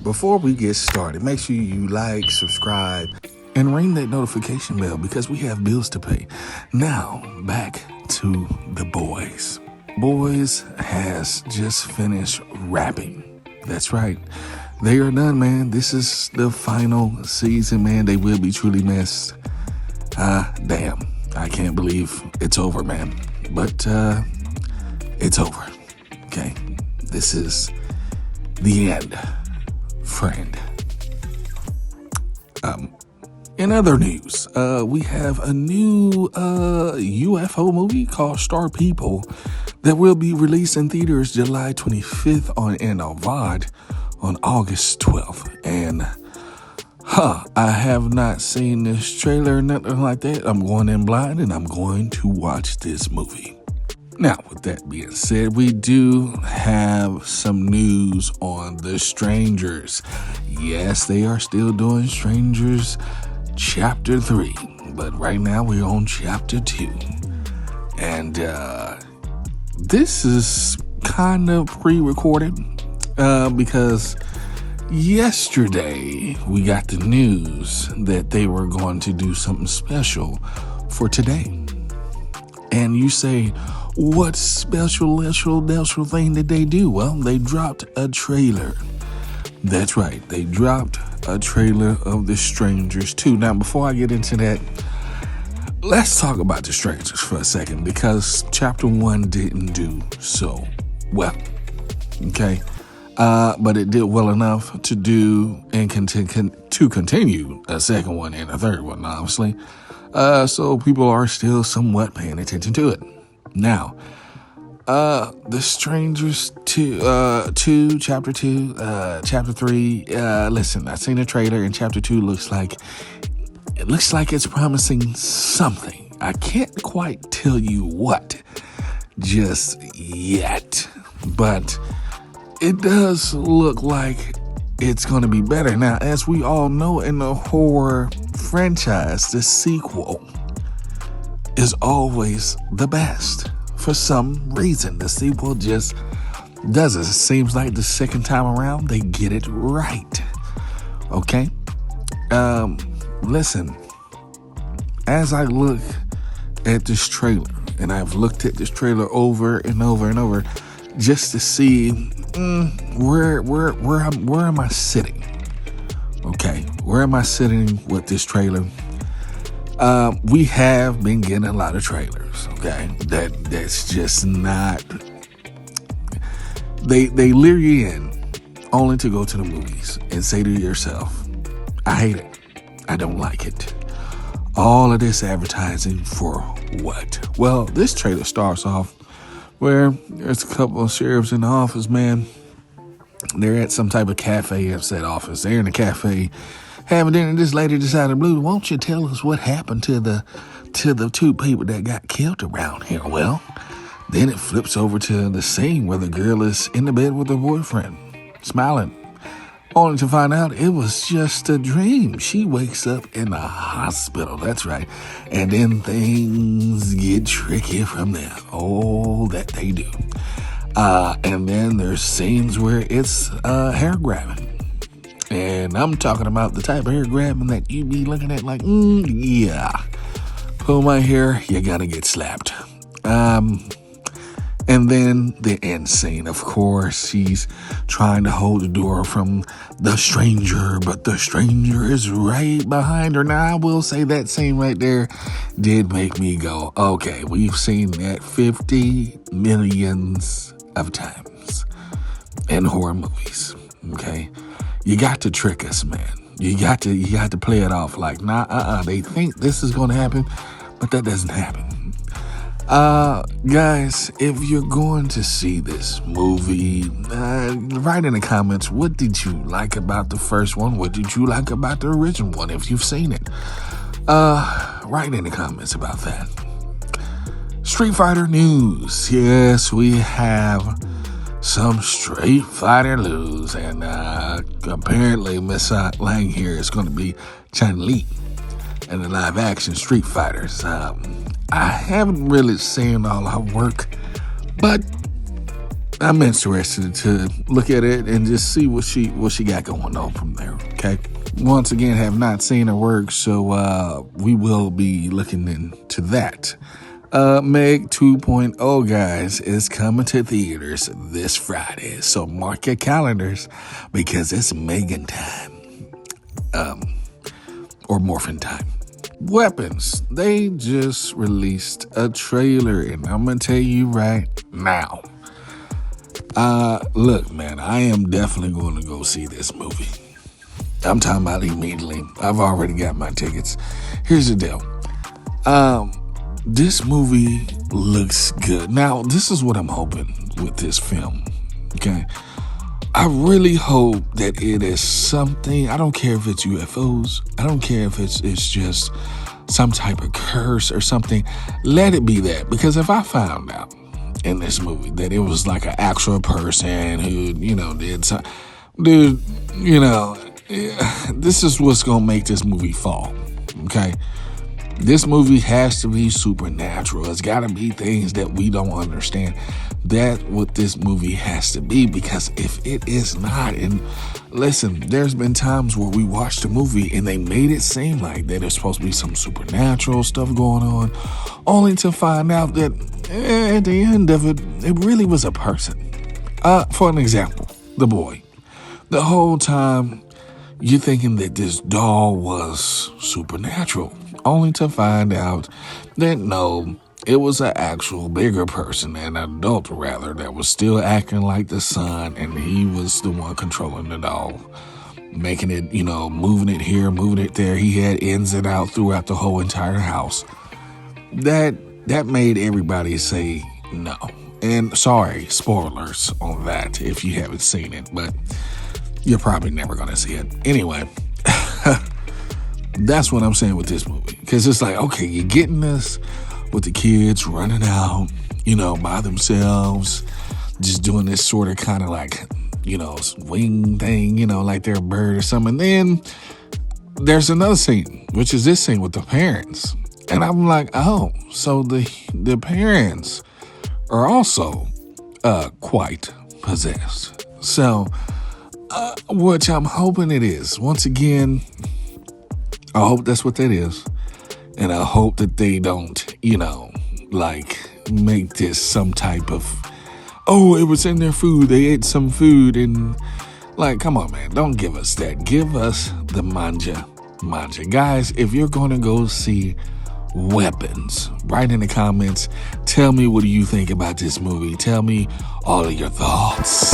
before we get started, make sure you like, subscribe, and ring that notification bell because we have bills to pay. Now, back to the boys. Boys has just finished wrapping. That's right. They are done, man. This is the final season, man. They will be truly missed. Damn. I can't believe it's over, man. But it's over. Okay. This is the end, friend. In other news, we have a new UFO movie called Star People that will be released in theaters July 25th and on VOD on August 12th. And I have not seen this trailer or nothing like that. I'm going in blind and I'm going to watch this movie. Now, with that being said, we do have some news on The Strangers. Yes, they are still doing Strangers Chapter 3, but right now we're on Chapter 2. And this is kind of pre-recorded because yesterday we got the news that they were going to do something special for today. And you say, what special thing did they do? Well, they dropped a trailer. That's right. They dropped a trailer of The Strangers 2. Now, before I get into that, let's talk about The Strangers for a second because Chapter 1 didn't do so well. Okay? But it did well enough to do and to continue a second one and a third one, obviously. So people are still somewhat paying attention to it. Now, The Strangers 2, Chapter 2, Chapter 3, listen, I seen a trailer and Chapter 2 looks like it's promising something. I can't quite tell you what just yet, but it does look like it's going to be better. Now, as we all know in the horror franchise, the sequel is always the best. For some reason, the sequel just does it. It seems like the second time around, they get it right. Okay? Listen, as I look at this trailer, and I've looked at this trailer over and over and over, just to see where am I sitting? Okay, where am I sitting with this trailer? We have been getting a lot of trailers, okay? That's just not... They lure you in only to go to the movies and say to yourself, I hate it. I don't like it. All of this advertising for what? Well, this trailer starts off where there's a couple of sheriffs in the office, man. They're at some type of cafe at said office. They're in the cafe having dinner. This lady decided, Blue, won't you tell us what happened to the two people that got killed around here? Well, then it flips over to the scene where the girl is in the bed with her boyfriend, smiling, only to find out it was just a dream. She wakes up in a hospital. That's right. And then things get tricky from there. Oh, that they do. And then there's scenes where it's hair grabbing. And I'm talking about the type of hair grabbing that you be looking at like, yeah, pull my hair, you gotta get slapped. And then the end scene, of course, she's trying to hold the door from the stranger, but the stranger is right behind her. Now, I will say that scene right there did make me go, okay, we've seen that 50 millions of times in horror movies, okay? You got to trick us, man. You got to play it off like, nah, they think this is going to happen, but that doesn't happen. Guys, if you're going to see this movie, write in the comments, what did you like about the first one? What did you like about the original one if you've seen it? Write in the comments about that. Street Fighter news. Yes, we have some Street Fighter news, and apparently Miss Lang here is going to be Chun-Li in the live action Street Fighters. I haven't really seen all her work, but I'm interested to look at it and just see what she got going on from there. Okay. Once again, have not seen her work, so we will be looking into that. Meg 2.0, guys, is coming to theaters this Friday, so mark your calendars because it's Megan time, or morphin time. Weapons, they just released a trailer, and I'm gonna tell you right now. Look, man, I am definitely going to go see this movie. I'm talking about immediately. I've already got my tickets. Here's the deal. This movie looks good. Now, this is what I'm hoping with this film. Okay. I really hope that it is something. I don't care if it's UFOs. I don't care if it's just some type of curse or something. Let it be that. Because if I found out in this movie that it was like an actual person who, did something, dude, this is what's going to make this movie fall. Okay. This movie has to be supernatural. It's got to be things that we don't understand. That's what this movie has to be, because if it is not, and listen, there's been times where we watched a movie and they made it seem like that there's supposed to be some supernatural stuff going on, only to find out that at the end of it, it really was a person. For an example, The Boy. The whole time you're thinking that this doll was supernatural, only to find out that no, it was an actual bigger person, an adult rather, that was still acting like the son, and he was the one controlling the doll, making it, moving it here, moving it there. He had ins and out throughout the whole entire house. That made everybody say no. And sorry, spoilers on that if you haven't seen it, but you're probably never going to see it. Anyway, that's what I'm saying with this movie. Because it's like, okay, you're getting this with the kids running out, by themselves, just doing this sort of kind of like, wing thing, like they're a bird or something. And then there's another scene, which is this scene with the parents. And I'm like, oh, so the parents are also quite possessed. So, which I'm hoping it is. Once again, I hope that's what that is. And I hope that they don't, make this some type of, oh, it was in their food. They ate some food and come on, man, don't give us that. Give us the manja. Guys, if you're going to go see Weapons, write in the comments. Tell me, what do you think about this movie? Tell me all of your thoughts.